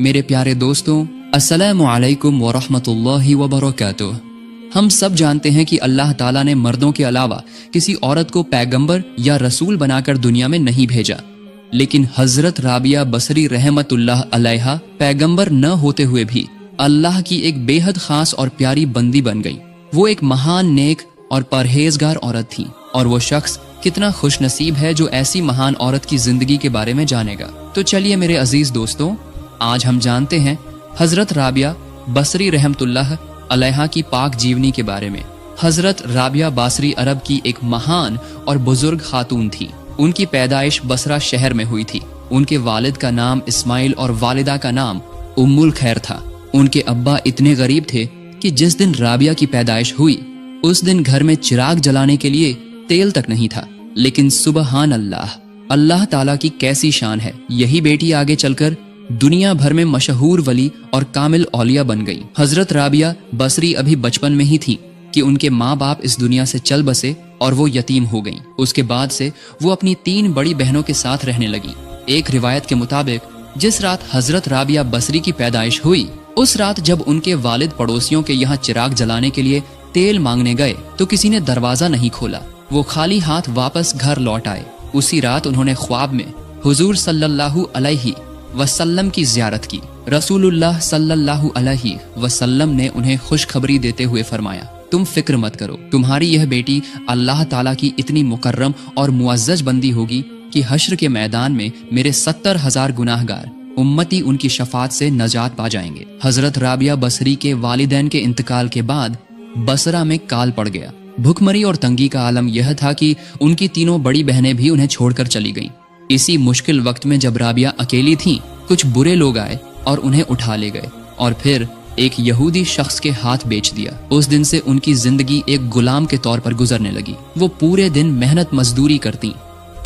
मेरे प्यारे दोस्तों, अस्सलामु अलैकुम व रहमतुल्लाहि व बरकातुह। हम सब जानते हैं कि अल्लाह ताला ने मर्दों के अलावा किसी औरत को पैगंबर या रसूल बनाकर दुनिया में नहीं भेजा, लेकिन हजरत राबिया बसरी रहमतुल्लाह अलैहा पैगंबर न होते हुए भी अल्लाह की एक बेहद खास और प्यारी बंदी बन गई। वो एक महान, नेक और परहेजगार औरत थी, और वो शख्स कितना खुश नसीब है जो ऐसी महान औरत की जिंदगी के बारे में जानेगा। तो चलिए मेरे अजीज दोस्तों, आज हम जानते हैं हजरत राबिया बसरी रहमतुल्लाह अलैहा की पाक जीवनी के बारे में। हजरत राबिया बासरी अरब की एक महान और बुजुर्ग खातून थी। उनकी पैदाइश बसरा शहर में हुई थी। उनके वालिद का नाम इस्माइल और वालिदा का नाम उम्मुल खैर था। उनके अब्बा इतने गरीब थे कि जिस दिन राबिया की पैदाइश हुई उस दिन घर में चिराग जलाने के लिए तेल तक नहीं था। लेकिन सुबहान अल्लाह, अल्लाह ताला की कैसी शान है, यही बेटी आगे चलकर दुनिया भर में मशहूर वली और कामिल औलिया बन गई। हजरत राबिया बसरी अभी बचपन में ही थी कि उनके माँ बाप इस दुनिया से चल बसे और वो यतीम हो गईं। उसके बाद से वो अपनी 3 बड़ी बहनों के साथ रहने लगी। एक रिवायत के मुताबिक जिस रात हजरत राबिया बसरी की पैदाइश हुई उस रात जब उनके वालिद पड़ोसियों के यहाँ चिराग जलाने के लिए तेल मांगने गए तो किसी ने दरवाजा नहीं खोला। वो खाली हाथ वापस घर लौट आए। उसी रात उन्होंने ख्वाब में हुजूर सल्लल्लाहु अलैहि वसल्लम की ज़ियारत की। रसूलुल्लाह सल्लल्लाहु अलैहि वसल्लम ने उन्हें खुशखबरी देते हुए फरमाया, तुम फिक्र मत करो, तुम्हारी यह बेटी अल्लाह ताला की इतनी मुकर्रम और मुअज़्ज़ज़ बंदी होगी कि हश्र के मैदान में मेरे 70,000 गुनाहगार उम्मती उनकी शफात से नजात पा जाएंगे। हजरत राबिया बसरी के वालिदैन के इंतकाल के बाद बसरा में काल पड़ गया। भुखमरी और तंगी का आलम यह था कि उनकी 3 बड़ी बहनें भी उन्हें छोड़कर चली गईं। इसी मुश्किल वक्त में जब राबिया अकेली थीं, कुछ बुरे लोग आए और उन्हें उठा ले गए और फिर एक यहूदी शख्स के हाथ बेच दिया। उस दिन से उनकी जिंदगी एक गुलाम के तौर पर गुजरने लगी। वो पूरे दिन मेहनत मजदूरी करती,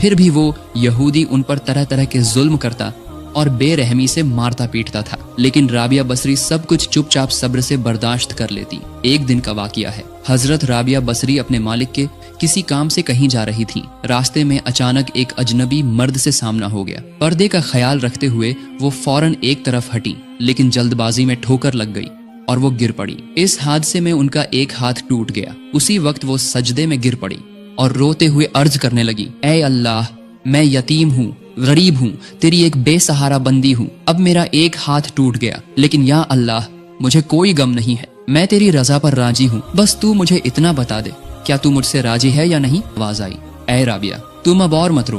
फिर भी वो यहूदी उन पर तरह तरह के जुल्म करता और बेरहमी से मारता पीटता था। लेकिन राबिया बसरी सब कुछ चुपचाप सब्र से बर्दाश्त कर लेती। एक दिन का वाकया है। हजरत राबिया बसरी अपने मालिक के किसी काम से कहीं जा रही थी। रास्ते में अचानक एक अजनबी मर्द से सामना हो गया। पर्दे का ख्याल रखते हुए वो फौरन एक तरफ हटी, लेकिन जल्दबाजी में ठोकर लग गई और वो गिर पड़ी। इस हादसे में उनका एक हाथ टूट गया। उसी वक्त वो सजदे में गिर पड़ी और रोते हुए अर्ज करने लगी, ऐ अल्लाह, मैं यतीम हूँ, गरीब हूँ, तेरी एक बेसहारा बंदी हूँ। अब मेरा एक हाथ टूट गया, लेकिन या अल्लाह, मुझे कोई गम नहीं है। मैं तेरी रजा पर राजी हूँ, बस तू मुझे इतना बता दे, क्या तू मुझसे राजी है या नहीं। आवाज आई, ऐ राबिया, तुम अब और मत रो,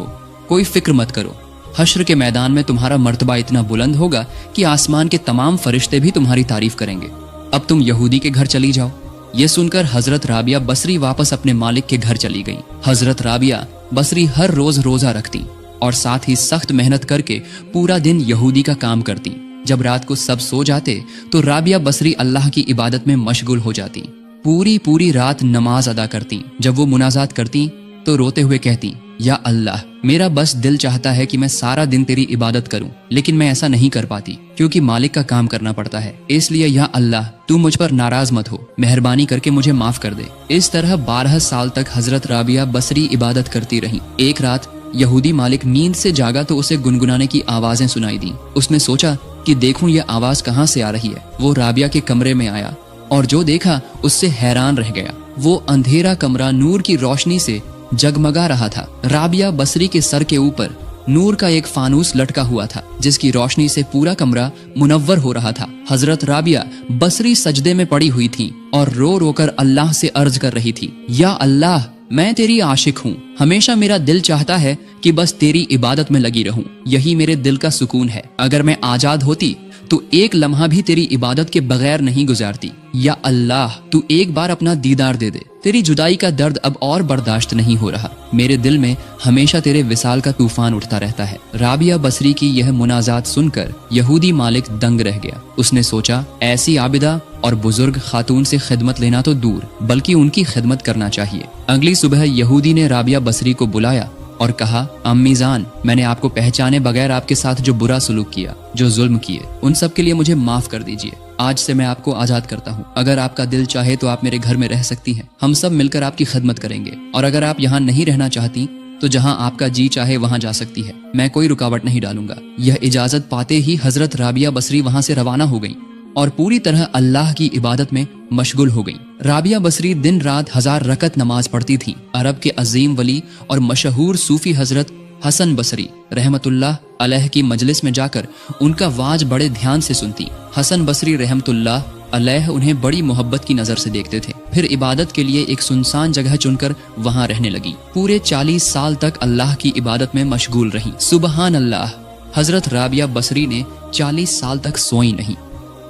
कोई फिक्र मत करो। हश्र के मैदान में तुम्हारा मर्तबा इतना बुलंद होगा कि आसमान के तमाम फरिश्ते भी तुम्हारी तारीफ करेंगे। अब तुम यहूदी के घर चली जाओ। ये सुनकर हजरत राबिया बसरी वापस अपने मालिक के घर चली गई। हजरत राबिया बसरी हर रोज रोजा रखती और साथ ही सख्त मेहनत करके पूरा दिन यहूदी का काम करती। जब रात को सब सो जाते तो राबिया बसरी अल्लाह की इबादत में मशगूल हो जाती। पूरी रात नमाज अदा करती। जब वो मुनाजात करती तो रोते हुए कहती, या अल्लाह, मेरा बस दिल चाहता है कि मैं सारा दिन तेरी इबादत करूं, लेकिन मैं ऐसा नहीं कर पाती क्योंकि मालिक का काम करना पड़ता है। इसलिए या अल्लाह, तू मुझ पर नाराज मत हो, मेहरबानी करके मुझे माफ कर दे। इस तरह 12 साल तक हजरत राबिया बसरी इबादत करती रही। एक रात यहूदी मालिक नींद से जागा तो उसे गुनगुनाने की आवाजें सुनाई दी। उसने सोचा कि देखूं ये आवाज कहाँ से आ रही है। वो राबिया के कमरे में आया और जो देखा उससे हैरान रह गया। वो अंधेरा कमरा नूर की रोशनी से जगमगा रहा था। राबिया बसरी के सर के ऊपर नूर का एक फानूस लटका हुआ था, जिसकी रोशनी से पूरा कमरा मुनव्वर हो रहा था। हजरत राबिया बसरी सजदे में पड़ी हुई थी और रो रो कर अल्लाह से अर्ज कर रही थी, या अल्लाह, मैं तेरी आशिक हूँ, हमेशा मेरा दिल चाहता है कि बस तेरी इबादत में लगी रहूं, यही मेरे दिल का सुकून है। अगर मैं आजाद होती तो एक लम्हा भी तेरी इबादत के बगैर नहीं गुजारती। या अल्लाह, तू एक बार अपना दीदार दे दे, तेरी जुदाई का दर्द अब और बर्दाश्त नहीं हो रहा। मेरे दिल में हमेशा तेरे विसाल का तूफान उठता रहता है। राबिया बसरी की यह मुनाजात सुनकर यहूदी मालिक दंग रह गया। उसने सोचा, ऐसी आबिदा और बुजुर्ग खातून से खिदमत लेना तो दूर, बल्कि उनकी खिदमत करना चाहिए। अगली सुबह यहूदी ने राबिया बसरी को बुलाया और कहा, अम्मी जान, मैंने आपको पहचाने बगैर आपके साथ जो बुरा सलूक किया, जो जुल्म किए, उन सब के लिए मुझे माफ कर दीजिए। आज से मैं आपको आजाद करता हूँ। अगर आपका दिल चाहे तो आप मेरे घर में रह सकती हैं। हम सब मिलकर आपकी खिदमत करेंगे, और अगर आप यहाँ नहीं रहना चाहती तो जहां आपका जी चाहे वहां जा सकती है, मैं कोई रुकावट नहीं डालूंगा। यह इजाजत पाते ही हजरत राबिया बसरी वहां से रवाना हो गई और पूरी तरह अल्लाह की इबादत में मशगूल हो गई। राबिया बसरी दिन रात 1000 रकत नमाज पढ़ती थी। अरब के अजीम वली और मशहूर सूफी हजरत हसन बसरी रहमतुल्लाह अलैह की मजलिस में जाकर उनका वाज बड़े ध्यान से सुनती। हसन बसरी रहमतुल्लाह अलैह उन्हें बड़ी मोहब्बत की नजर से देखते थे। फिर इबादत के लिए एक सुनसान जगह चुनकर वहां रहने लगी। पूरे 40 साल तक अल्लाह की इबादत में मशगूल रही। सुबहान अल्लाह। हजरत राबिया बसरी ने 40 साल तक सोई नहीं,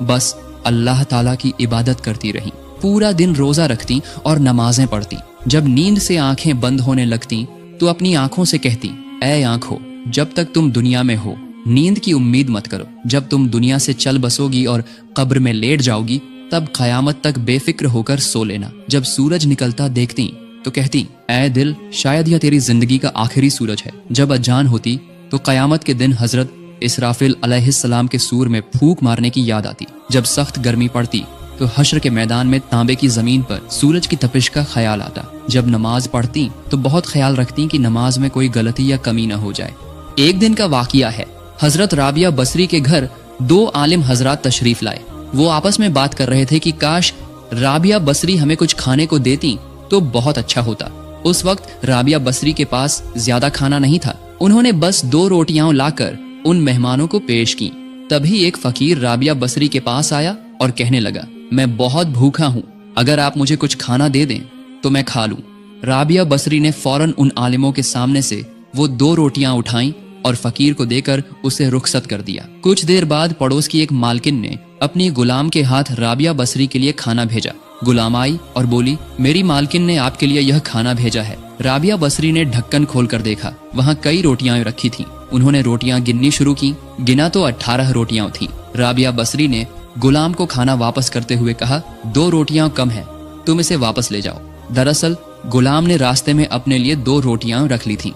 बस अल्लाह ताला की इबादत करती रही। पूरा दिन रोजा रखती और नमाजें पढ़ती। जब नींद से आंखें बंद होने लगती तो अपनी आंखों से कहती, ऐ आंखों, जब तक तुम दुनिया में हो नींद की उम्मीद मत करो। जब तुम दुनिया से चल बसोगी और कब्र में लेट जाओगी तब कयामत तक बेफिक्र होकर सो लेना। जब सूरज निकलता देखती तो कहती, ऐ दिल, शायद यह तेरी जिंदगी का आखिरी सूरज है। जब अजान होती तो कयामत के दिन हजरत इसराफिल अलैहिस्सलाम के सूर में फूंक मारने की याद आती। जब सख्त गर्मी पड़ती तो हश्र के मैदान में तांबे की जमीन पर सूरज की तपिश का ख्याल आता। जब नमाज पढ़ती तो बहुत ख्याल रखती कि नमाज में कोई गलती या कमी न हो जाए। एक दिन का वाकया है। हजरत राबिया बसरी के घर 2 आलिम हजरात तशरीफ लाए। वो आपस में बात कर रहे थे कि काश राबिया बसरी हमें कुछ खाने को देती तो बहुत अच्छा होता। उस वक्त राबिया बसरी के पास ज्यादा खाना नहीं था। उन्होंने बस 2 रोटियां लाकर उन मेहमानों को पेश की। तभी एक फकीर राबिया बसरी के पास आया और कहने लगा, मैं बहुत भूखा हूँ, अगर आप मुझे कुछ खाना दे दें तो मैं खा लूं। राबिया बसरी ने फौरन उन आलिमों के सामने से वो 2 रोटियां उठाईं और फकीर को देकर उसे रुखसत कर दिया। कुछ देर बाद पड़ोस की एक मालकिन ने अपनी गुलाम के हाथ राबिया बसरी के लिए खाना भेजा। गुलाम आई और बोली, मेरी मालकिन ने आपके लिए यह खाना भेजा है। राबिया बसरी ने ढक्कन खोलकर देखा, वहाँ कई रोटियां रखी थीं। उन्होंने रोटियां गिननी शुरू की। गिना तो 18 रोटियां थीं। राबिया बसरी ने गुलाम को खाना वापस करते हुए कहा, 2 रोटियां कम है, तुम इसे वापस ले जाओ। दरअसल गुलाम ने रास्ते में अपने लिए 2 रोटियां रख ली थीं।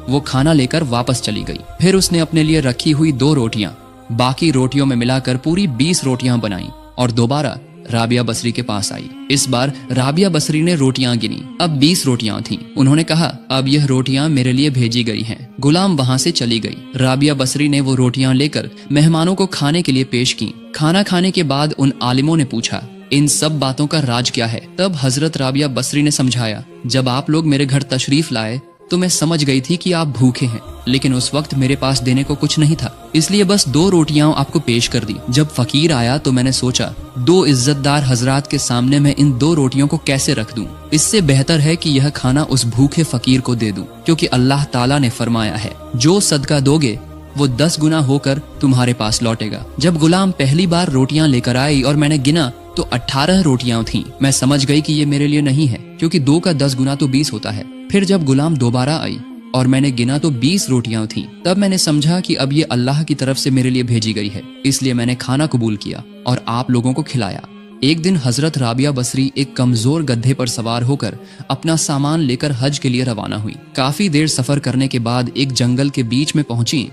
वो खाना लेकर वापस चली गई। फिर उसने अपने लिए रखी हुई 2 रोटियां बाकी रोटियों में मिलाकर पूरी 20 रोटियां बनाई और दोबारा राबिया बसरी के पास आई। इस बार राबिया बसरी ने रोटियां गिनी। अब 20 रोटियां थीं। उन्होंने कहा, अब यह रोटियां मेरे लिए भेजी गई हैं। गुलाम वहां से चली गई। राबिया बसरी ने वो रोटियां लेकर मेहमानों को खाने के लिए पेश की। खाना खाने के बाद उन आलिमों ने पूछा, इन सब बातों का राज क्या है? तब हजरत राबिया बसरी ने समझाया, जब आप लोग मेरे घर तशरीफ लाए तो मैं समझ गई थी कि आप भूखे हैं, लेकिन उस वक्त मेरे पास देने को कुछ नहीं था, इसलिए बस 2 रोटियां आपको पेश कर दी। जब फकीर आया तो मैंने सोचा 2 इज्जतदार हजरात के सामने मैं इन 2 रोटियों को कैसे रख दूं? इससे बेहतर है कि यह खाना उस भूखे फकीर को दे दूं, क्योंकि अल्लाह ताला ने फरमाया है, जो सदका दोगे वो 10 गुना होकर तुम्हारे पास लौटेगा। जब गुलाम पहली बार रोटियां लेकर आई और मैंने गिना तो 18 रोटियां थीं। मैं समझ गई कि ये मेरे लिए नहीं है, क्योंकि 2 का 10 गुना तो 20 होता है। फिर जब गुलाम दोबारा आई और मैंने गिना तो 20 रोटियां थीं। तब मैंने समझा कि अब ये अल्लाह की तरफ से मेरे लिए भेजी गई है, इसलिए मैंने खाना कबूल किया और आप लोगों को खिलाया। एक दिन हजरत राबिया बसरी एक कमजोर गधे पर सवार होकर अपना सामान लेकर हज के लिए रवाना हुई। काफी देर सफर करने के बाद एक जंगल के बीच में पहुंची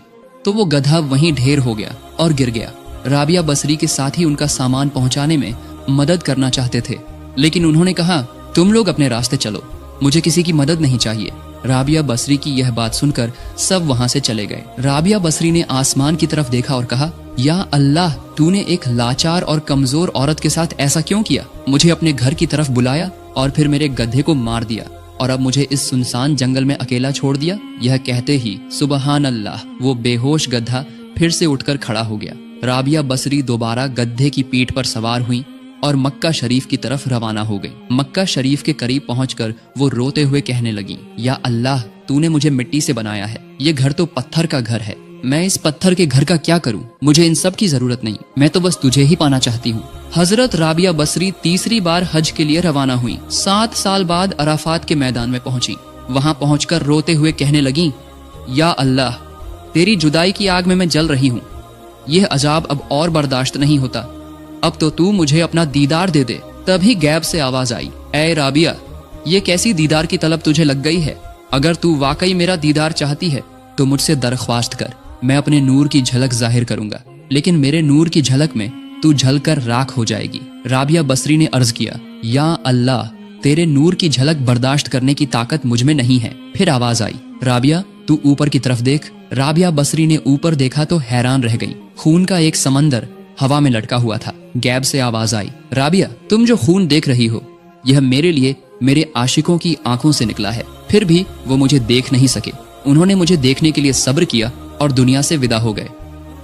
तो वो गधा वहीं ढेर हो गया और गिर गया। राबिया बसरी के साथी उनका सामान पहुंचाने में मदद करना चाहते थे, लेकिन उन्होंने कहा, तुम लोग अपने रास्ते चलो, मुझे किसी की मदद नहीं चाहिए। राबिया बसरी की यह बात सुनकर सब वहां से चले गए। राबिया बसरी ने आसमान की तरफ देखा और कहा, या अल्लाह, तूने एक लाचार और कमजोर औरत के साथ ऐसा क्यों किया? मुझे अपने घर की तरफ बुलाया और फिर मेरे गधे को मार दिया और अब मुझे इस सुनसान जंगल में अकेला छोड़ दिया। यह कहते ही सुबहान अल्लाह, वो बेहोश गधा फिर से उठकर खड़ा हो गया। राबिया बसरी दोबारा गधे की पीठ पर सवार हुई और मक्का शरीफ की तरफ रवाना हो गई। मक्का शरीफ के करीब पहुंचकर वो रोते हुए कहने लगी, या अल्लाह, तूने मुझे मिट्टी से बनाया है, ये घर तो पत्थर का घर है, मैं इस पत्थर के घर का क्या करूं? मुझे इन सब की जरूरत नहीं, मैं तो बस तुझे ही पाना चाहती हूँ। हजरत राबिया बसरी तीसरी बार हज के लिए रवाना हुई। 7 साल बाद अराफात के मैदान में पहुंची। वहां पहुंचकर रोते हुए कहने लगी, या अल्लाह, तेरी जुदाई की आग में मैं जल रही हूँ, यह अजाब अब और बर्दाश्त नहीं होता, अब तो तू मुझे अपना दीदार दे दे। तभी गैब से आवाज आई, ऐ राबिया, ये कैसी दीदार की तलब तुझे लग गई है? अगर तू वाकई मेरा दीदार चाहती है तो मुझसे दरख्वास्त कर, मैं अपने नूर की झलक जाहिर करूंगा, लेकिन मेरे नूर की झलक में तू झलकर राख हो जाएगी। राबिया बसरी ने अर्ज किया, या अल्लाह, तेरे नूर की झलक बर्दाश्त करने की ताकत मुझ में नहीं है। फिर आवाज आई, राबिया तू ऊपर की तरफ देख। राबिया बसरी ने ऊपर देखा तो हैरान रह गई। खून का एक समंदर हवा में लटका हुआ था। गैब से आवाज आई, राबिया तुम जो खून देख रही हो यह मेरे लिए मेरे आशिकों की आंखों से निकला है। फिर भी वो मुझे देख नहीं सके। उन्होंने मुझे देखने के लिए सब्र किया और दुनिया से विदा हो गए।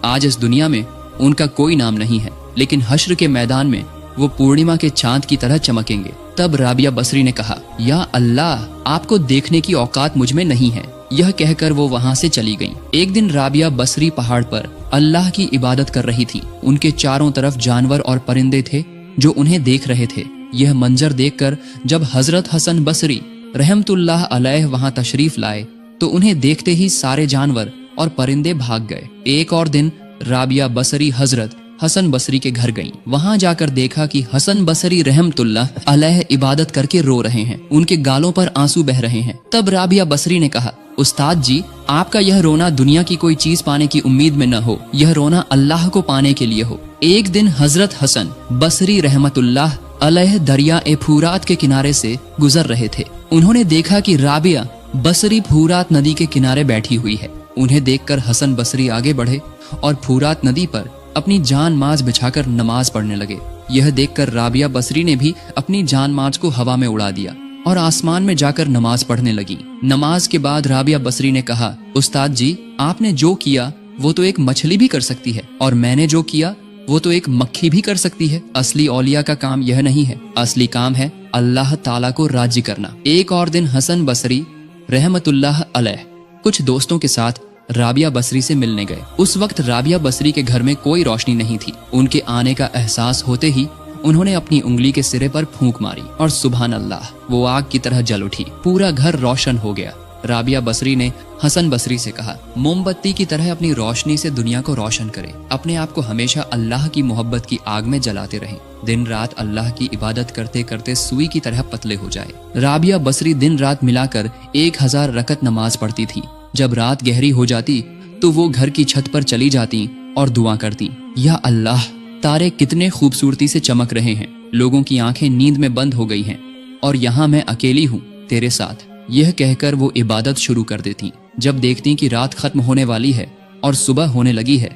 आज इस दुनिया में उनका कोई नाम नहीं है, लेकिन हश्र के मैदान में वो पूर्णिमा के चांद की तरह चमकेंगे। तब राबिया बसरी ने कहा, या अल्लाह, आपको देखने की औकात मुझ में नहीं है। यह कहकर वो वहां से चली गईं। एक दिन राबिया बसरी पहाड़ पर अल्लाह की इबादत कर रही थी। उनके चारों तरफ जानवर और परिंदे थे जो उन्हें देख रहे थे। यह मंजर देखकर जब हजरत हसन बसरी रहमतुल्लाह अलैह वहां तशरीफ लाए तो उन्हें देखते ही सारे जानवर और परिंदे भाग गए। एक और दिन राबिया बसरी हजरत हसन बसरी के घर गईं। वहां जाकर देखा कि हसन बसरी रहमतुल्लाह अलैह इबादत करके रो रहे हैं। उनके गालों पर आंसू बह रहे हैं। तब राबिया बसरी ने कहा, उस्ताद जी, आपका यह रोना दुनिया की कोई चीज पाने की उम्मीद में न हो, यह रोना अल्लाह को पाने के लिए हो। एक दिन हजरत हसन बसरी रहमतुल्लाह अलैह दरिया ए फुरात के किनारे से गुजर रहे थे। उन्होंने देखा कि राबिया बसरी फुरात नदी के किनारे बैठी हुई है। उन्हें देखकर हसन बसरी आगे बढ़े और फुरात नदी पर अपनी जान माज बिछाकर नमाज पढ़ने लगे। यह देखकर राबिया बसरी ने भी अपनी जान माज को हवा में उड़ा दिया और आसमान में जाकर नमाज पढ़ने लगी। नमाज के बाद राबिया बसरी ने कहा, उस्ताद जी, आपने जो किया वो तो एक मछली भी कर सकती है और मैंने जो किया वो तो एक मक्खी भी कर सकती है। असली औलिया का काम यह नहीं है, असली काम है अल्लाह ताला को राजी करना। एक और दिन हसन बसरी रहमतुल्लाह अलैह कुछ दोस्तों के साथ राबिया बसरी से मिलने गए। उस वक्त राबिया बसरी के घर में कोई रोशनी नहीं थी। उनके आने का एहसास होते ही उन्होंने अपनी उंगली के सिरे पर फूंक मारी और सुभान अल्लाह, वो आग की तरह जल उठी। पूरा घर रोशन हो गया। राबिया बसरी ने हसन बसरी से कहा, मोमबत्ती की तरह अपनी रोशनी से दुनिया को रोशन करें। अपने आप को हमेशा अल्लाह की मोहब्बत की आग में जलाते रहें। दिन रात अल्लाह की इबादत करते करते सुई की तरह पतले हो जाए। राबिया बसरी दिन रात मिलाकर 1000 रकत नमाज पढ़ती थी। जब रात गहरी हो जाती तो वो घर की छत पर चली जाती और दुआ करती, या अल्लाह, तारे कितने खूबसूरती से चमक रहे हैं। लोगों की आंखें नींद में बंद हो गई हैं और यहाँ मैं अकेली हूँ तेरे साथ। यह कहकर वो इबादत शुरू कर देती। जब देखती कि रात खत्म होने वाली है और सुबह होने लगी है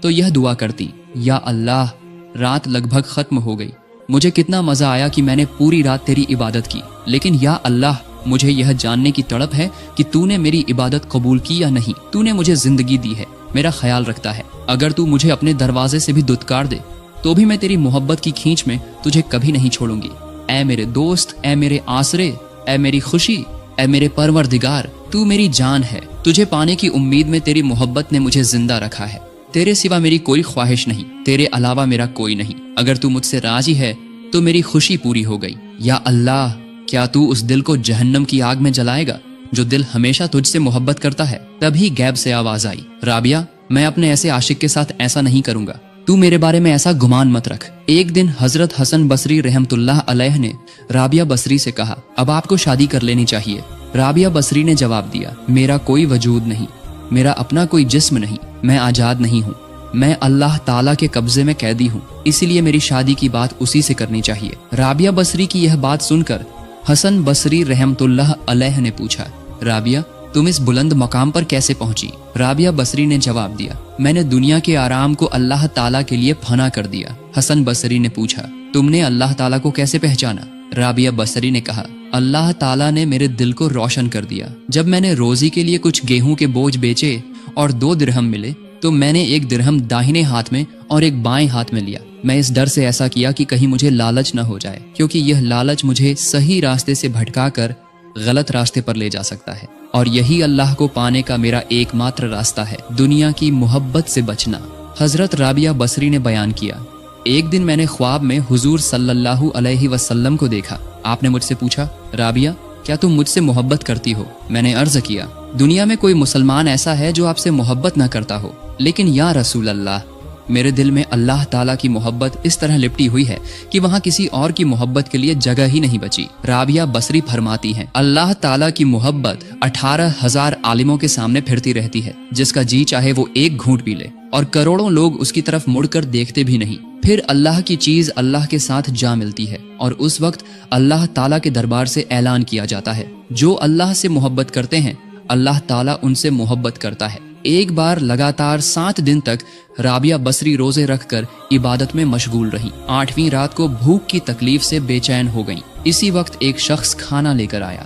तो यह दुआ करती, या अल्लाह, रात लगभग खत्म हो गई। मुझे कितना मजा आया कि मैंने पूरी रात तेरी इबादत की, लेकिन या अल्लाह, मुझे यह जानने की तड़प है कि तूने मेरी इबादत कबूल की या नहीं। तूने मुझे जिंदगी दी है, मेरा ख्याल रखता है। अगर तू मुझे अपने दरवाजे से भी दुत्कार दे तो भी मैं तेरी मोहब्बत की खींच में तुझे कभी नहीं छोड़ूंगी। ऐ मेरे दोस्त, ऐ मेरे आसरे, ऐ मेरी खुशी, ऐ मेरे परवरदिगार, तू मेरी जान है। तुझे पाने की उम्मीद में तेरी मोहब्बत ने मुझे जिंदा रखा है। तेरे सिवा मेरी कोई ख्वाहिश नहीं, तेरे अलावा मेरा कोई नहीं। अगर तू मुझसे राजी है तो मेरी खुशी पूरी हो गई। या अल्लाह, क्या तू उस दिल को जहन्नम की आग में जलाएगा जो दिल हमेशा तुझसे मोहब्बत करता है। तभी गैब से आवाज आई, राबिया, मैं अपने ऐसे आशिक के साथ ऐसा नहीं करूंगा। तू मेरे बारे में ऐसा गुमान मत रख। एक दिन हजरत हसन बसरी रहमतुल्लाह अलैह ने राबिया बसरी से कहा, अब आपको शादी कर लेनी चाहिए। राबिया बसरी ने जवाब दिया, मेरा कोई वजूद नहीं, मेरा अपना कोई जिस्म नहीं, मैं आजाद नहीं हूँ, मैं अल्लाह ताला के कब्जे में कैदी हूँ, इसीलिए मेरी शादी की बात उसी से करनी चाहिए। राबिया बसरी की यह बात सुनकर हसन बसरी रहमतुल्लाह अलैह ने पूछा, राबिया, तुम इस बुलंद मकाम पर कैसे पहुंची? राबिया बसरी ने जवाब दिया, मैंने दुनिया के आराम को अल्लाह ताला के लिए फना कर दिया। हसन बसरी ने पूछा, तुमने अल्लाह ताला को कैसे पहचाना? राबिया बसरी ने कहा, अल्लाह ताला ने मेरे दिल को रोशन कर दिया। जब मैंने रोजी के लिए कुछ गेहूं के बोझ बेचे और 2 दिरहम मिले तो मैंने 1 दिरहम दाहिने हाथ में और 1 बाएं हाथ में लिया। मैं इस डर से ऐसा किया कि कहीं मुझे लालच न हो जाए, क्योंकि यह लालच मुझे सही रास्ते से भटका कर गलत रास्ते पर ले जा सकता है, और यही अल्लाह को पाने का मेरा एकमात्र रास्ता है, दुनिया की मोहब्बत से बचना। हजरत राबिया बसरी ने बयान किया, एक दिन मैंने ख्वाब में हुजूर सल्लल्लाहु अलैहि वसल्लम को देखा। आपने मुझसे पूछा, राबिया, क्या तुम मुझसे मोहब्बत करती हो? मैंने अर्ज किया, दुनिया में कोई मुसलमान ऐसा है जो आपसे मोहब्बत न करता हो, लेकिन या रसूल अल्लाह, मेरे दिल में अल्लाह ताला की मोहब्बत इस तरह लिपटी हुई है कि वहाँ किसी और की मोहब्बत के लिए जगह ही नहीं बची। राबिया बसरी फरमाती हैं, अल्लाह ताला की मोहब्बत 18,000 आलिमों के सामने फिरती रहती है, जिसका जी चाहे वो 1 घूंट पी ले, और करोड़ों लोग उसकी तरफ मुड़कर देखते भी नहीं। फिर अल्लाह की चीज अल्लाह के साथ जा मिलती है, और उस वक्त अल्लाह ताला के दरबार से ऐलान किया जाता है, जो अल्लाह से मोहब्बत करते हैं अल्लाह ताला उनसे मोहब्बत करता है। एक बार लगातार 7 दिन तक राबिया बसरी रोजे रखकर इबादत में मशगूल रही। 8वीं रात को भूख की तकलीफ से बेचैन हो गईं। इसी वक्त एक शख्स खाना लेकर आया,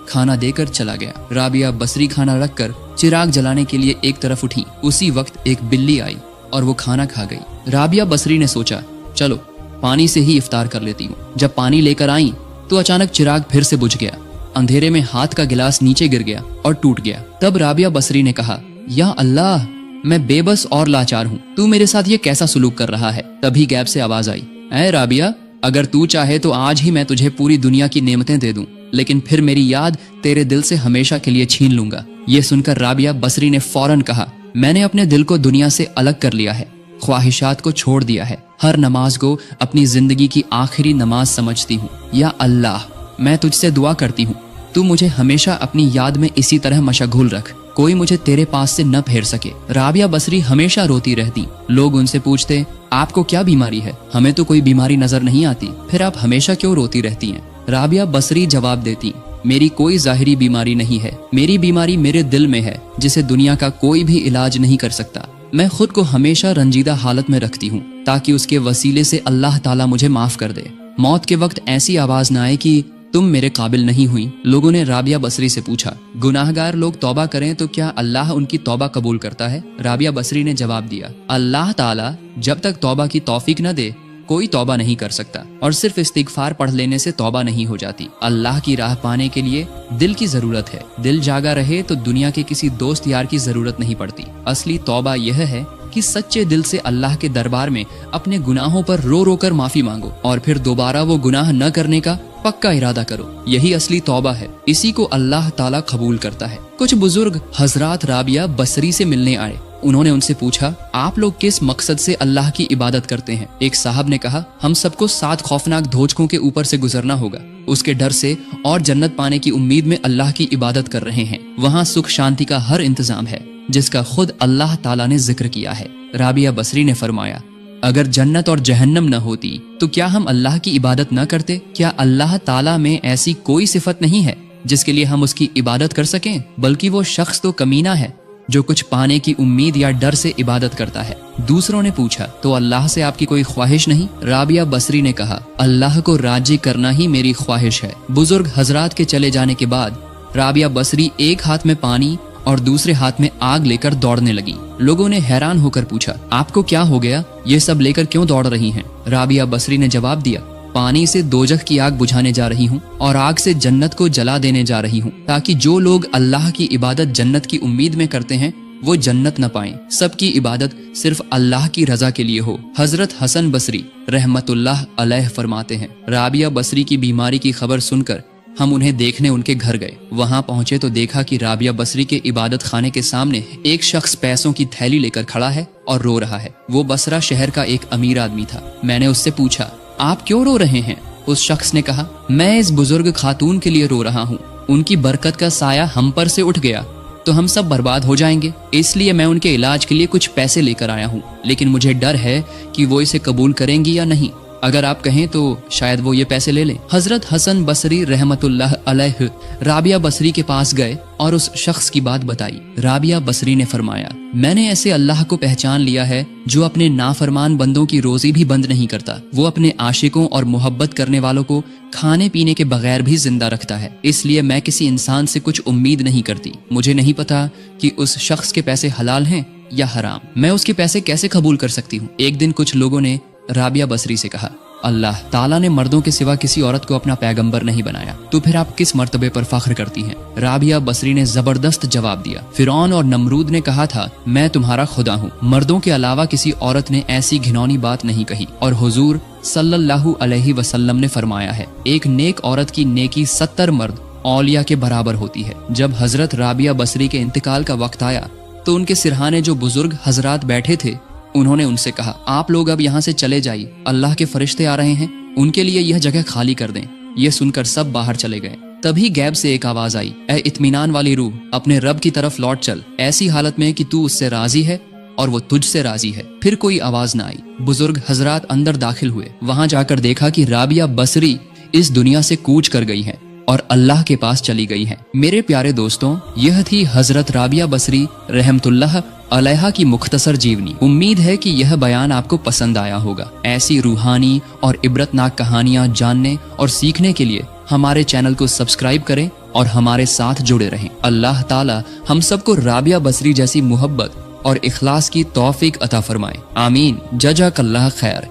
खाना देकर चला गया। राबिया बसरी खाना रखकर चिराग जलाने के लिए एक तरफ उठी। उसी वक्त एक बिल्ली आई और वो खाना खा गई। राबिया बसरी ने सोचा, चलो पानी से ही इफ्तार कर लेती हूँ। जब पानी लेकर आई तो अचानक चिराग फिर से बुझ गया। अंधेरे में हाथ का गिलास नीचे गिर गया और टूट गया। तब राबिया बसरी ने कहा, या अल्लाह, मैं बेबस और लाचार हूँ, तू मेरे साथ ये कैसा सलूक कर रहा है। तभी गैब से आवाज आई, ऐ राबिया, अगर तू चाहे तो आज ही मैं तुझे पूरी दुनिया की नेमतें दे दूं, लेकिन फिर मेरी याद तेरे दिल से हमेशा के लिए छीन लूंगा। ये सुनकर राबिया बसरी ने फौरन कहा, मैंने अपने दिल को दुनिया से अलग कर लिया है, ख्वाहिशात को छोड़ दिया है, हर नमाज को अपनी जिंदगी की आखिरी नमाज समझती हूँ। या अल्लाह, मैं तुझसे दुआ करती हूँ, तू मुझे हमेशा अपनी याद में इसी तरह मशगूल रख, कोई मुझे तेरे पास से न फेर सके। राबिया बसरी हमेशा रोती रहती। लोग उनसे पूछते, आपको क्या बीमारी है? हमें तो कोई बीमारी नजर नहीं आती, फिर आप हमेशा क्यों रोती रहती हैं? राबिया बसरी जवाब देती, मेरी कोई जाहिरी बीमारी नहीं है, मेरी बीमारी मेरे दिल में है, जिसे दुनिया का कोई भी इलाज नहीं कर सकता। मैं खुद को हमेशा रंजीदा हालत में रखती हूँ ताकि उसके वसीले से अल्लाह ताला मुझे माफ कर दे। मौत के वक्त ऐसी आवाज न आए कि तुम मेरे काबिल नहीं हुई। लोगों ने राबिया बसरी से पूछा, गुनाहगार लोग तौबा करें तो क्या अल्लाह उनकी तौबा कबूल करता है? राबिया बसरी ने जवाब दिया, अल्लाह ताला जब तक तौबा की तौफीक न दे कोई तौबा नहीं कर सकता, और सिर्फ इस्तिगफार पढ़ लेने से तौबा नहीं हो जाती। अल्लाह की राह पाने के लिए दिल की जरूरत है। दिल जागा रहे तो दुनिया के किसी दोस्त यार की जरूरत नहीं पड़ती। असली तौबा यह है कि सच्चे दिल से अल्लाह के दरबार में अपने गुनाहों पर रो रो कर माफी मांगो और फिर दोबारा वो गुनाह न करने का पक्का इरादा करो। यही असली तौबा है, इसी को अल्लाह ताला कबूल करता है। कुछ बुजुर्ग हजरात राबिया बसरी से मिलने आए। उन्होंने उनसे पूछा, आप लोग किस मकसद से अल्लाह की इबादत करते हैं? एक साहब ने कहा, हम सबको 7 खौफनाक धोचकों के ऊपर से गुजरना होगा, उसके डर से और जन्नत पाने की उम्मीद में अल्लाह की इबादत कर रहे हैं। वहाँ सुख शांति का हर इंतजाम है, जिसका खुद अल्लाह ताला ने जिक्र किया है। राबिया बसरी ने फरमाया, अगर जन्नत और जहन्नम न होती तो क्या हम अल्लाह की इबादत न करते? क्या अल्लाह ताला में ऐसी कोई सिफत नहीं है जिसके लिए हम उसकी इबादत कर सकें? बल्कि वो शख्स तो कमीना है जो कुछ पाने की उम्मीद या डर से इबादत करता है। दूसरों ने पूछा, तो अल्लाह से आपकी कोई ख्वाहिश नहीं? राबिया बसरी ने कहा, अल्लाह को राजी करना ही मेरी ख्वाहिश है। बुजुर्ग हजरात के चले जाने के बाद राबिया बसरी एक हाथ में पानी और दूसरे हाथ में आग लेकर दौड़ने लगी। लोगों ने हैरान होकर पूछा, आपको क्या हो गया? ये सब लेकर क्यों दौड़ रही हैं? राबिया बसरी ने जवाब दिया, पानी से दोजख की आग बुझाने जा रही हूँ और आग से जन्नत को जला देने जा रही हूँ, ताकि जो लोग अल्लाह की इबादत जन्नत की उम्मीद में करते हैं वो जन्नत न पाएं। सबकी इबादत सिर्फ अल्लाह की रजा के लिए हो। हजरत हसन बसरी रहमतुल्लाह अलैह फरमाते हैं, राबिया बसरी की बीमारी की खबर सुनकर हम उन्हें देखने उनके घर गए। वहां पहुंचे तो देखा कि राबिया बसरी के इबादत खाने के सामने एक शख्स पैसों की थैली लेकर खड़ा है और रो रहा है। वो बसरा शहर का एक अमीर आदमी था। मैंने उससे पूछा, आप क्यों रो रहे हैं? उस शख्स ने कहा, मैं इस बुजुर्ग खातून के लिए रो रहा हूँ। उनकी बरकत का साया हम पर से उठ गया तो हम सब बर्बाद हो जाएंगे, इसलिए मैं उनके इलाज के लिए कुछ पैसे लेकर आया हूँ, लेकिन मुझे डर है कि वो इसे कबूल करेंगी या नहीं। अगर आप कहें तो शायद वो ये पैसे ले लें। हजरत हसन बसरी रहमतुल्लाह अलैह राबिया बसरी के पास गए और उस शख्स की बात बताई। राबिया बसरी ने फरमाया, मैंने ऐसे अल्लाह को पहचान लिया है जो अपने नाफरमान बंदों की रोजी भी बंद नहीं करता। वो अपने आशिकों और मोहब्बत करने वालों को खाने पीने के बगैर भी जिंदा रखता है। इसलिए मैं किसी इंसान से कुछ उम्मीद नहीं करती। मुझे नहीं पता कि उस शख्स के पैसे हलाल हैं या हराम। मैं उसके पैसे कैसे कबूल कर सकती हूँ? एक दिन कुछ लोगों ने राबिया बसरी से कहा, अल्लाह ताला ने मर्दों के सिवा किसी औरत को अपना पैगंबर नहीं बनाया, तो फिर आप किस मर्तबे पर फख्र करती हैं? राबिया बसरी ने जबरदस्त जवाब दिया, फिरौन और नमरूद ने कहा था, मैं तुम्हारा खुदा हूँ। मर्दों के अलावा किसी औरत ने ऐसी घिनौनी बात नहीं कही। और हुजूर सल्लल्लाहु अलैहि वसल्लम ने फरमाया है, एक नेक औरत की नेकी 70 मर्द औलिया के बराबर होती है। जब हजरत राबिया बसरी के इंतकाल का वक्त आया तो उनके सिरहाने जो बुजुर्ग हजरात बैठे थे, उन्होंने उनसे कहा, आप लोग अब यहाँ से चले जाइए, अल्लाह के फरिश्ते आ रहे हैं, उनके लिए यह जगह खाली कर दें। ये सुनकर सब बाहर चले गए। तभी गैब से एक आवाज आई, ऐ इत्मीनान वाली रूह, अपने रब की तरफ लौट चल, ऐसी हालत में कि तू उससे राजी है और वो तुझसे राजी है। फिर कोई आवाज न आई। बुजुर्ग हजरात अंदर दाखिल हुए। वहां जाकर देखा कि राबिया बसरी इस दुनिया से कूच कर गई है। और अल्लाह के पास चली गई हैं। मेरे प्यारे दोस्तों, यह थी हजरत राबिया बसरी रहमतुल्लाह अलैहा की मुख्तसर जीवनी। उम्मीद है कि यह बयान आपको पसंद आया होगा। ऐसी रूहानी और इबरतनाक कहानियां जानने और सीखने के लिए हमारे चैनल को सब्सक्राइब करें और हमारे साथ जुड़े रहें। अल्लाह ताला हम सबको राबिया बसरी जैसी मोहब्बत और इखलास की तौफीक अता फरमाए। आमीन। जज़ाकल्लाह खैर।